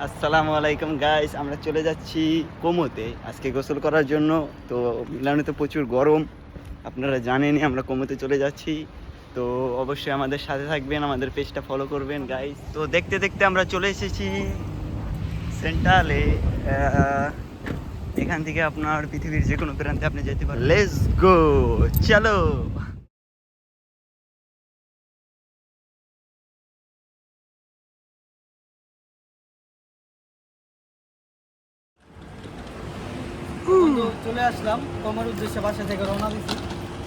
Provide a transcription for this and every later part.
আসসালামু আলাইকুম গাইস, আমরা চলে যাচ্ছি কোমোতে আজকে গোসল করার জন্য। তো মিলানোতে প্রচুর গরম, আপনারা জানেনই। আমরা কোমোতে চলে যাচ্ছি, তো অবশ্যই আমাদের সাথে থাকবেন, আমাদের পেজটা ফলো করবেন গাইস। তো দেখতে দেখতে আমরা চলে এসেছি সেন্ট্রালে। এখান থেকে আপনার পৃথিবীর যে কোনো প্রান্তে আপনি যেতে পারেন। লেটস গো, চলো। চলে আসলাম কমার উদ্দেশ্যে, বাসা থেকে রওনা দিচ্ছি।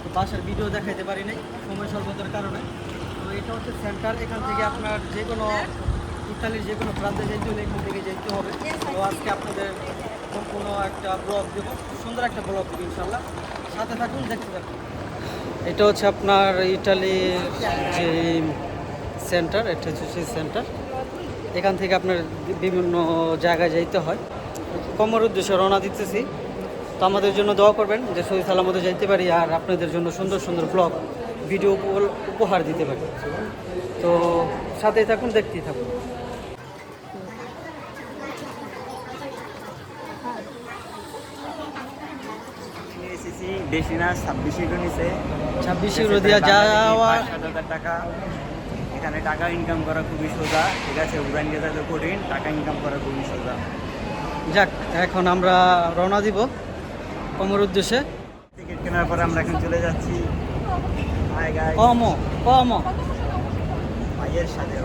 তো বাসার ভিডিও দেখাইতে পারি নাই সময় স্বল্পতার কারণে। তো এটা হচ্ছে সেন্টার, এখান থেকে আপনার যে কোনো ইতালির যে কোনো প্রান্তে যেতে হলে এখান থেকে যেতে হবে। তো আজকে আপনাদের সম্পূর্ণ একটা ব্লগ দেবো, সুন্দর একটা ব্লগ দেবো ইনশাল্লাহ, সাথে থাকুন, দেখতে থাকুন। এটা হচ্ছে আপনার ইটালির যে সেন্টার, এটা হচ্ছে সেই সেন্টার। এখান থেকে আপনার বিভিন্ন জায়গায় যেতে হয়। কমার উদ্দেশ্যে রওনা দিতেছি। তো আমাদের জন্য দোয়া করবেন যে সহি সালামতে যাইতে পারি আর আপনাদের জন্য সুন্দর সুন্দর ব্লগ ভিডিও উপহার দিতে পারি। তো সাথেই থাকুন, দেখতেই থাকুন। বেশি না, 26 ইউরো নিছে। 26 ইউরো দিয়ে যাওয়া 5,000 টাকা। এখানে টাকা ইনকাম করা খুবই সোজা, ঠিক আছে। উড়ান গেলে তো কঠিন, টাকা ইনকাম করা খুবই সোজা। যাক, এখন আমরা রওনা দিব কমর উদ্দেশ্যে। টিকিট কেনার পরে আমরা এখন চলে যাচ্ছি কম ভাইয়ের সাথে।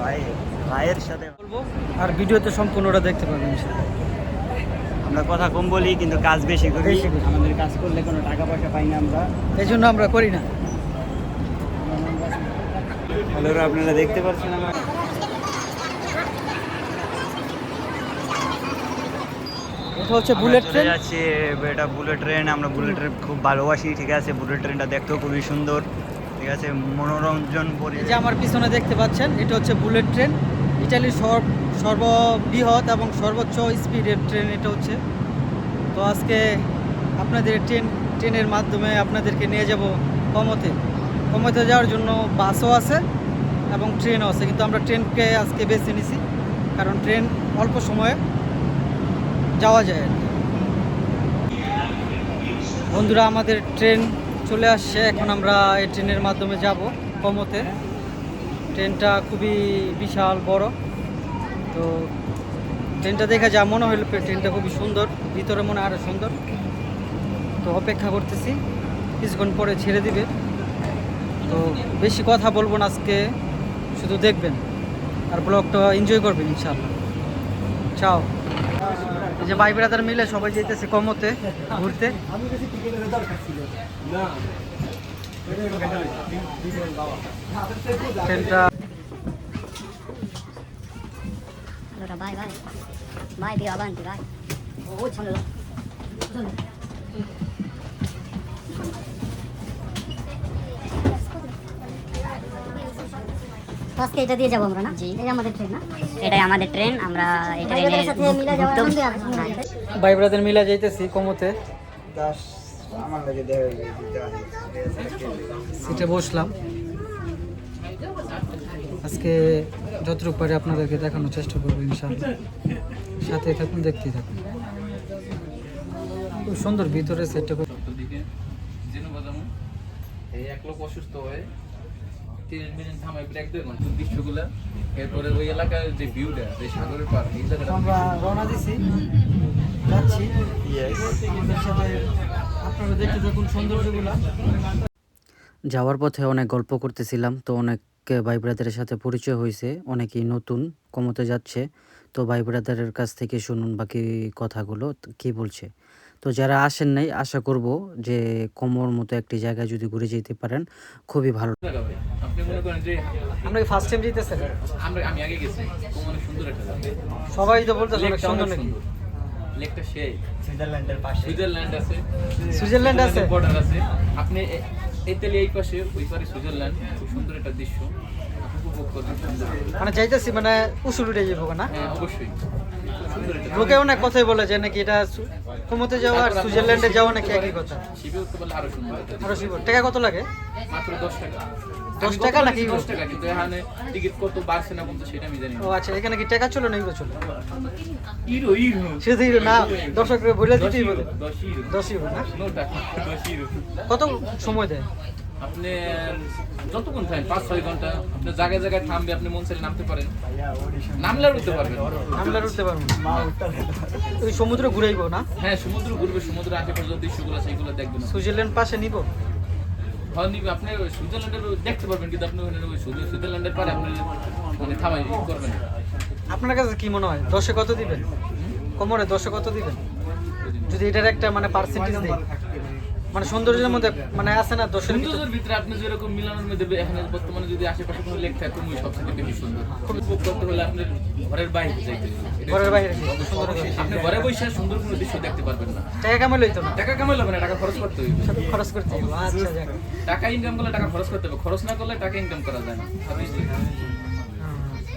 ভাইয়ের সাথে বলবো, আর ভিডিওতে সম্পূর্ণটা দেখতে পাবেন ইনশাআল্লাহ। আমরা কথা কম বলি কিন্তু কাজ বেশি করি। বেশি করি। আমাদের কাজ করলে কোনো টাকা পয়সা পাই না আমরা, এই জন্য আমরা করি না। হ্যালো, আপনারা দেখতে পাচ্ছেন আমার এটা হচ্ছে বুলেট ট্রেন। যাচ্ছি, এটা বুলেট ট্রেন। আমরা বুলেট ট্রেন খুব ভালোবাসি, ঠিক আছে। বুলেট ট্রেনটা দেখতেও খুবই সুন্দর, ঠিক আছে, মনোরঞ্জন এই যে আমার পিছনে দেখতে পাচ্ছেন, এটা হচ্ছে বুলেট ট্রেন, ইটালির সর্ববৃহৎ এবং সর্বোচ্চ স্পিডের ট্রেন এটা হচ্ছে। তো আজকে আপনাদের ট্রেনের মাধ্যমে আপনাদেরকে নিয়ে যাব কমতে যাওয়ার জন্য। বাসও আছে এবং ট্রেনও আছে, কিন্তু আমরা ট্রেনকে আজকে বেছে নিছি, কারণ ট্রেন অল্প সময়ে যাওয়া যায় আর কি। বন্ধুরা, আমাদের ট্রেন চলে আসছে, এখন আমরা এই ট্রেনের মাধ্যমে যাব কমতে। ট্রেনটা খুবই বিশাল বড়। তো ট্রেনটা দেখে যা মনে হলো, ট্রেনটা খুবই সুন্দর, ভিতরে মনে আরও সুন্দর। তো অপেক্ষা করতেছি, কিছুক্ষণ পরে ছেড়ে দিবে। তো বেশি কথা বলবো না আজকে, শুধু দেখবেন আর ব্লগটা এনজয় করবেন ইনশাআল্লাহ। চাও। এই যে ভাই ব্রাদার মিলে সবাই যেতেছে কমতে ঘুরতে। ট্রেনটা vai, vai. Vai più avanti, vai. আজকে এটা দিয়ে যাবো আমরা, না? জি, এটাই আমাদের ট্রেন, না? এটাই আমাদের ট্রেন। আমরা এটা এর সাথে মিলা যাওয়া ভাই ব্রাদার মিলা যাইতেছি কমতে। আমার লাগে দেওয়া সিটে বসলাম। আজকে যতটুকু পারি আপনাদেরকে দেখানোর চেষ্টা করবো ইনশাআল্লাহ, সাথে থাকুন, দেখতেই থাকুন। খুব সুন্দর ভিতরে সেটটা। এই এক লোক অসুস্থ হয়ে 30 মিনিট থামাই ব্রেক দেয় না দৃশ্যগুলা। এরপরে ওই এলাকার যে ভিউটা, যে সাগরের পার, এই জায়গাটা আমরা রওনা দিছি, যাচ্ছি। আমাদের সাথে আপনারা দেখতে থাকুন সৌন্দর্যগুলা। যাওয়ার পথে অনেক গল্প করতেছিলাম, তো অনেক ভাই ব্রাদারের সাথে পরিচয় হয়েছে, অনেকেই নতুন কমতে যাচ্ছে। তো ভাই ব্রাদারের কাছ থেকে শুনুন বাকি কথাগুলো কি বলছে। তো যারা আসেন নাই, আশা করব যে কমর মতো একটি জায়গায় যদি ঘুরে যেতে পারেন, খুবই ভালো। আপনি মনে করেন যে আমরা ফার্স্ট টাইম যেতেছি, আমি আগে গেছি, অনেক সুন্দর একটা জায়গা। সবাই তো বলতেছে অনেক সুন্দর নাকি। লেকটা সেই সুইজারল্যান্ডের পাশে। সুইজারল্যান্ড আছে, সুইজারল্যান্ড আছে, বর্ডার আছে। আপনি ইতালি এই পাশে, ওই পারে সুইজারল্যান্ড। খুব সুন্দর একটা দৃশ্য, উপভোগ করবেন। মানে যাইতেছি, মানে উসুল উঠে যাবো না? হ্যাঁ, অবশ্যই সুন্দর একটা। লোকে অনেক কথাই বলে যে নাকি এটা কমতে যাওয়া আর সুইজারল্যান্ডে যাওয়া নাকি একই কথা। শিবে উঠতে পারলে আরো সুন্দর। আরো শিবর টাকা কত লাগে? মাত্র 10 টাকা। 10 টাকা নাকি 10 টাকা, কিন্তু এখানে টিকিট কত বাড়ছে না কমছে সেটা আমি জানি না। ও আচ্ছা, এখানে কি টাকা চলে না ইউরো চলে? ইউরো ইউরো শুধু ইউরো না, দর্শকরা বলে দিতেই বলে 10 ইউরো 10 ইউরো না? নো টাকা 10 ইউরো। কত সময় দেয়? আপনি যতক্ষণ থাকেন 5-6 ঘন্টা, আপনি জায়গায় জায়গায় থামবে, আপনি মন চাইলে নামতে পারেন, নামলে আর উঠতে পারবেন। আমরা উঠতে পারবো না। ওই সমুদ্র ঘুরাইবো না? হ্যাঁ সমুদ্র ঘুরবে, সমুদ্রের আশেপাশে যে দৃশ্যগুলো আছে সেগুলো দেখবেন। সুইজারল্যান্ড পাশে নিব? হ্যাঁ নিবে, আপনি ওই সুইজারল্যান্ডের দেখতে পারবেন, কিন্তু আপনি ওখানে ওই সুইজারল্যান্ডের পরে আপনি মানে থামাই করবেন না। আপনার কাছে কি মনে হয় 10-এ কত দিবেন? কোমরে 10-এ কত দিবেন? যদি এটার একটা মানে পার্সেন্টেজ দেই, মানে সৌন্দর্যের মধ্যে মানে আছে না 10-এর ভিতরে? সৌন্দর্যের ভিতরে আপনি যেরকম মিলানোর মধ্যে এখানে বর্তমানে যদি আশেপাশে কোনো লেক থাকে, তুমি সবচেয়ে বেশি সুন্দর। উপভোগ করতে হলে আপনার ঘরের বাইরে যাইতে হবে। ঘরের বাইরে কি সুন্দর করে? আপনি ঘরে বসে সুন্দর কোনো দৃশ্য দেখতে পারবেন না। টাকা কামাইলে হইতো না? টাকা কামাই হবে না, টাকা খরচ করতে হবে। সব খরচ করতে হবে। আচ্ছা যাক। টাকা ইনকাম করলে টাকা খরচ করতে হবে, খরচ না করলে টাকা ইনকাম করা যায় না।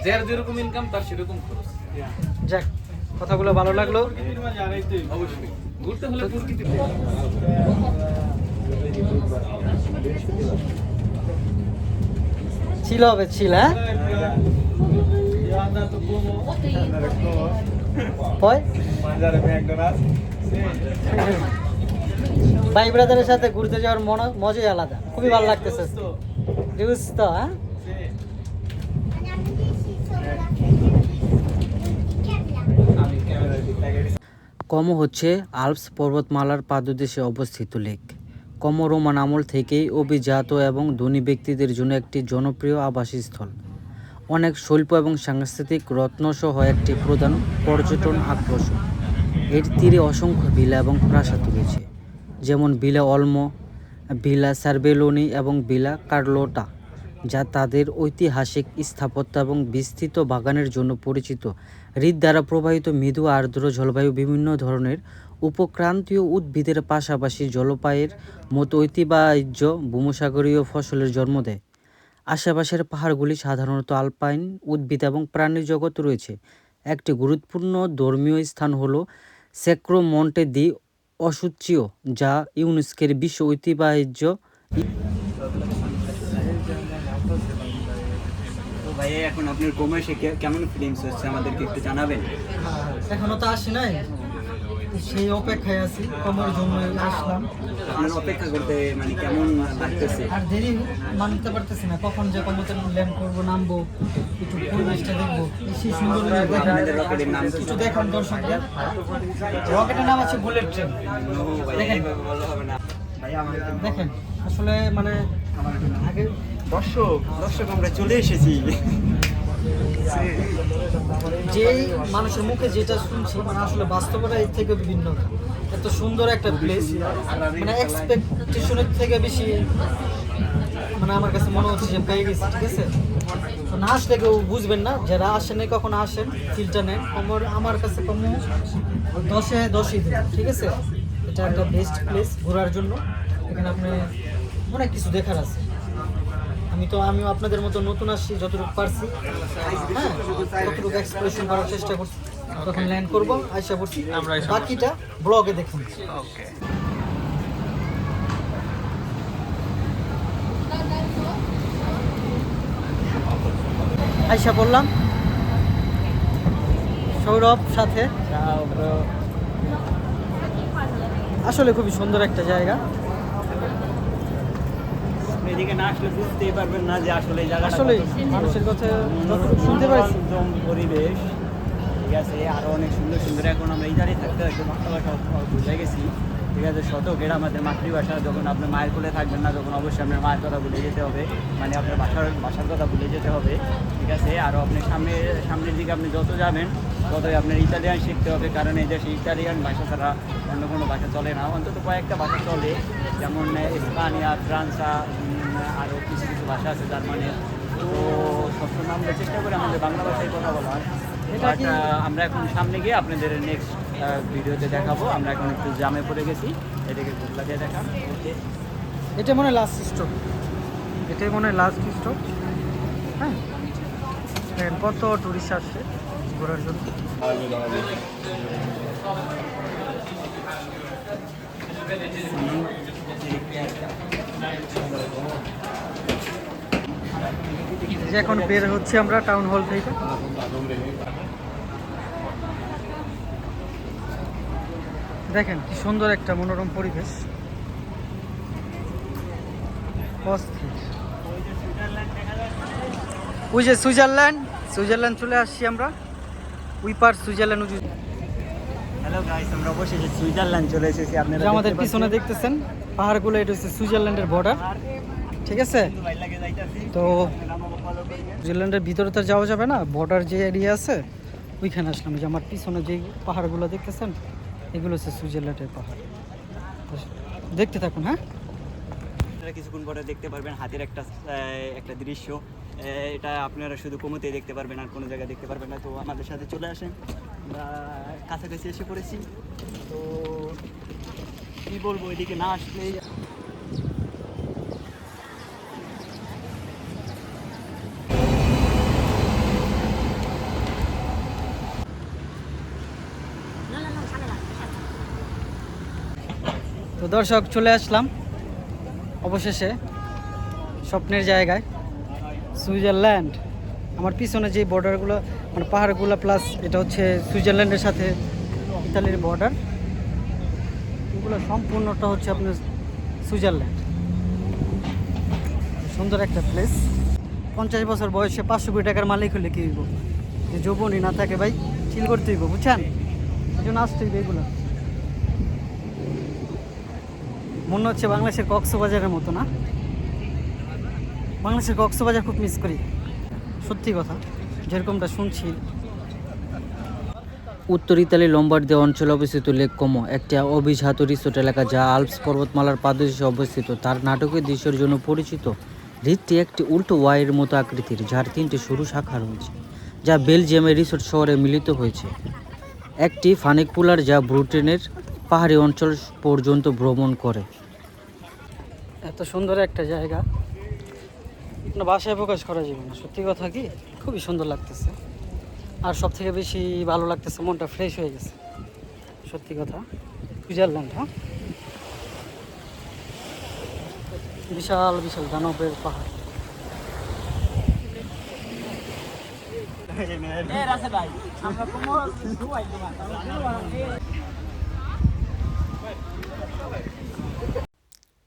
যার যেরকম ইনকাম তার সেরকম খরচ। যাক, কথাগুলো ভালো লাগলো। অবশ্যই ঘুরতে হলে প্রকৃতি ছিল হবে ছিল, হ্যাঁ হয়? ভাই ব্রাদারের সাথে ঘুরতে যাওয়ার মজাই আলাদা, খুবই ভালো লাগতেছে। বুঝতো? হ্যাঁ কমো হচ্ছে আল্পস পর্বতমালার পাদদেশে অবস্থিত লেক। কমো রোমান আমল থেকেই অভিজাত এবং ধনী ব্যক্তিদের জন্য একটি জনপ্রিয় আবাসস্থল। অনেক শিল্প এবং সাংস্কৃতিক রত্নসহ একটি প্রধান পর্যটন আকর্ষণ। এর তীরে অসংখ্য ভিলা এবং প্রাসাদ রয়েছে, যেমন ভিলা অলমো, ভিলা সার্বেলোনি এবং ভিলা কার্লোটা, যা তাদের ঐতিহাসিক স্থাপত্য এবং বিস্তৃত বাগানের জন্য পরিচিত। হ্রদ দ্বারা প্রবাহিত মৃদু আর্দ্র জলবায়ু বিভিন্ন ধরনের উপক্রান্তীয় উদ্ভিদের পাশাপাশি জলপাইয়ের মতো ঐতিহ্য ভূমসাগরীয় ফসলের জন্ম দেয়। আশেপাশের পাহাড়গুলি সাধারণত আলপাইন উদ্ভিদ এবং প্রাণী জগৎ রয়েছে। একটি গুরুত্বপূর্ণ ধর্মীয় স্থান হল সেক্রো মন্টে দি অসুচিও, যা ইউনেস্কোর বিশ্ব ঐতিহ্য। তো ভাই এখন আপনার কোমে এসে কেমন ফিলিংস হচ্ছে আমাদেরকে একটু জানাবেন? এখনো তো আসি নাই, সেই অপেক্ষায় আছি, কমর জন্য আসলাম। আপনার অপেক্ষা করতে মানে কেমন লাগতেছে? আর দেরি মানতে পারতেছি না, কখন যে কমতে ল্যান্ড করবো, নামবো, একটু পরিবেশটা দেখবো। সেই সুন্দর আপনাদের রকেটের নাম কি? একটু দেখান দর্শকদের। রকেটের নাম আছে বুলেট ট্রেন। দেখেন ভাই আমাদের দেখেন, আসলে মানে আগে দর্শক আমরা চলে এসেছি। যেই মানুষের মুখে যেটা শুনছি, মানে আসলে বাস্তবতা এর থেকে বিভিন্ন। এত সুন্দর একটা প্লেস, মানে এক্সপেকটেশনের থেকে বেশি মানে আমার কাছে মনে হচ্ছে যে পেয়ে গেছি। ঠিক আছে, তো না আসলে কেউ বুঝবেন না, যারা আসেন কখনো আসেন, ফিল্টার নেন। আমার কাছে কম 10-এ 10ই দিন। ঠিক আছে, এটা একটা বেস্ট প্লেস ঘোরার জন্য। এখানে আপনি অনেক কিছু দেখার আছে। আমিও আপনাদের মতো নতুন আসছি, যতটুকু পারছি, হ্যাঁ ততটুকু এক্সপ্রেশন করার চেষ্টা করছি। তখন ল্যান্ড করবো, আশা করছি বাকিটা ব্লগে দেখুন। আইসা বললাম সৌরভ সাথে। আসলে খুবই সুন্দর একটা জায়গা। এদিকে না আসলে বুঝতেই পারবেন না যে আসলে এই জায়গাটা আসলে মানুষের কথা যতটুকু শুনতে পারছি, পরিবেশ ঠিক আছে, আরো অনেক সুন্দর সুন্দর। এখন আমরা ইধারে থাকতে একটু বাংলা ভাষা বুঝে গেছি। ঠিক আছে, শতক এটা আমাদের মাতৃভাষা। যখন আপনার মায়ের কোলে থাকবেন না, তখন অবশ্যই আপনার মায়ের কথা ভুলে যেতে হবে, মানে আপনার ভাষার কথা ভুলে যেতে হবে। ঠিক আছে, আরও আপনি সামনের দিকে আপনি যত যাবেন ততই আপনার ইতালিয়ান শিখতে হবে, কারণ এই দেশে ইতালিয়ান ভাষা ছাড়া অন্য কোনো ভাষা চলে না। অন্তত কয়েকটা ভাষা চলে, যেমন স্পানিয়া, ফ্রান্সা, আরও কিছু কিছু ভাষা আছে জার্মানি। তো সবসময় আমরা চেষ্টা করি আমাদের বাংলা ভাষায় কথা বলার। বাট আমরা এখন সামনে গিয়ে আপনাদের নেক্সট ভিডিওতে দেখাবো। আমরা এখন একটু জামে পড়ে গেছি, এটাকে ঘুরলা দিয়ে দেখান। ওকে, এটা মনে হয় লাস্ট স্টপ, এটাই মনে হয় লাস্ট স্টপ। হ্যাঁ, দেখেন কত টুরিস্ট আসছে ঘোরার জন্য। যে এখন বের হচ্ছে আমরা টাউন হল থেকে। দেখেন কি সুন্দর একটা মনোরম পরিবেশ, অস্থির। ওই যে সুইজারল্যান্ড চলে আসছি আমরা, ওই পার সুইজারল্যান্ড। হ্যালো গাইস, আমরা অবশেষে সুইজারল্যান্ড চলে এসেছি। আপনারা যে আমাদের পিছনে দেখতেছেন পাহাড়গুলো, এটা হচ্ছে সুইজারল্যান্ডের বর্ডার, ঠিক আছে? তো সুইজারল্যান্ডের ভিতরে তো যাওয়া যাবে না, বর্ডার যে এরিয়া আছে ওইখানে আসলাম। যে আমার পিছনে যে পাহাড়গুলো দেখতেছেন এগুলো হচ্ছে সুইজারল্যান্ডের পাহাড়। তো দেখতে থাকুন। হ্যাঁ, আপনারা কিছুক্ষণ পরে দেখতে পারবেন হাতের একটা দৃশ্য। এটা আপনারা শুধু কোমোতেই দেখতে পারবেন, আর কোনো জায়গায় দেখতে পারবেন না। তো আমাদের সাথে চলে আসেন, আমরা কাছাকাছি এসে পড়েছি। তো কী বলবো, এদিকে না আসলেই তো দর্শক চলে আসলাম অবশেষে স্বপ্নের জায়গায় সুইজারল্যান্ড। আমার পিছনে যে বর্ডারগুলো মানে পাহাড়গুলো, প্লাস এটা হচ্ছে সুইজারল্যান্ডের সাথে ইতালির বর্ডার, এগুলো সম্পূর্ণটা হচ্ছে আপনার সুইজারল্যান্ড। সুন্দর একটা প্লেস। 50 বছর বয়সে 500 কোটি টাকার মালিক হলে কী হইব? যে যৌবনই না থাকে ভাই, চিল করতে হইব, বুঝছেন? এই জন্য আসতে হইবে। এগুলো মনে হচ্ছে বাংলাদেশের কক্সবাজারের মতো না? বাংলাদেশের কক্সবাজার খুব মিস করি, সত্যি কথা, যেরকমটা শুনছি। উত্তর ইতালি লম্বার্দিয়া অঞ্চলে অবস্থিত লেক কোমো একটি অভিজাত রিসোর্ট এলাকা, যা আল্পস পর্বতমালার পাদদেশে অবস্থিত। তার নাটকীয় দৃশ্যের জন্য পরিচিত। হ্রদটি একটি উল্টো ওয়াইয়ের মতো আকৃতির, যার 3টি সরু শাখা রয়েছে, যা বেলজিয়ামের রিসোর্ট শহরে মিলিত হয়েছে। একটি ফানিকুলার যা ব্রুটেনের পাহাড়ি অঞ্চল পর্যন্ত ভ্রমণ করে। এত সুন্দর একটা জায়গা না ভাষায় প্রকাশ করা যাবে না, সত্যি কথা। কি খুবই সুন্দর লাগতেছে, আর সব থেকে বেশি ভালো লাগতেছে, মনটা ফ্রেশ হয়ে গেছে, সত্যি কথা। সুইজারল্যান্ড, হ্যাঁ, বিশাল বিশাল দানবের পাহাড়।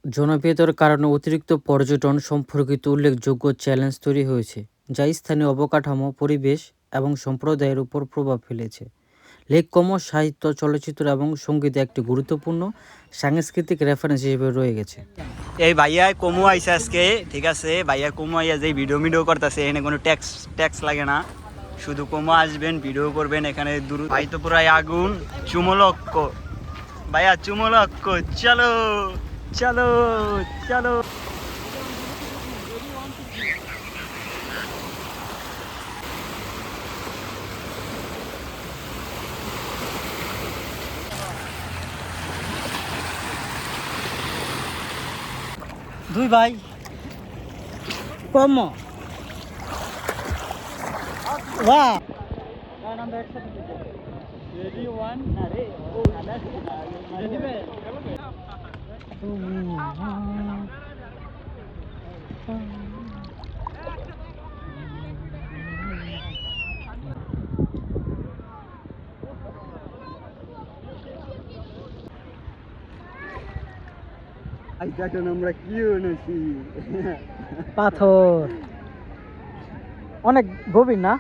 জনপ্রিয়তার কারণে অতিরিক্ত পর্যটন সম্পর্কিত উল্লেখযোগ্য চ্যালেঞ্জ তৈরি হয়েছে, যা স্থানীয় অবকাঠামো, পরিবেশ এবং সম্প্রদায়ের উপর প্রভাব ফেলেছে। লেক কোমো সাহিত্য, চলচ্চিত্র এবং সঙ্গীতে একটি গুরুত্বপূর্ণ সাংস্কৃতিক রেফারেন্স হিসেবে রয়ে গেছে। এই ভাইয়া কোমো আইসে আজকে, ঠিক আছে? ভাইয়া কোমো আইয়া যে ভিডিও করতেছে, এখানে কোনো ট্যাক্স লাগে না, শুধু কোমো আসবেন, ভিডিও করবেন। এখানে ভাই তো পুরাই আগুন, চুমলক্ষ ভাইয়া, চুমলক্ষ। চলো চলো চলো। দুই ভাই কম বাহ, দেখুন আমরা কি এনেছি, পাথর অনেক গভীর না?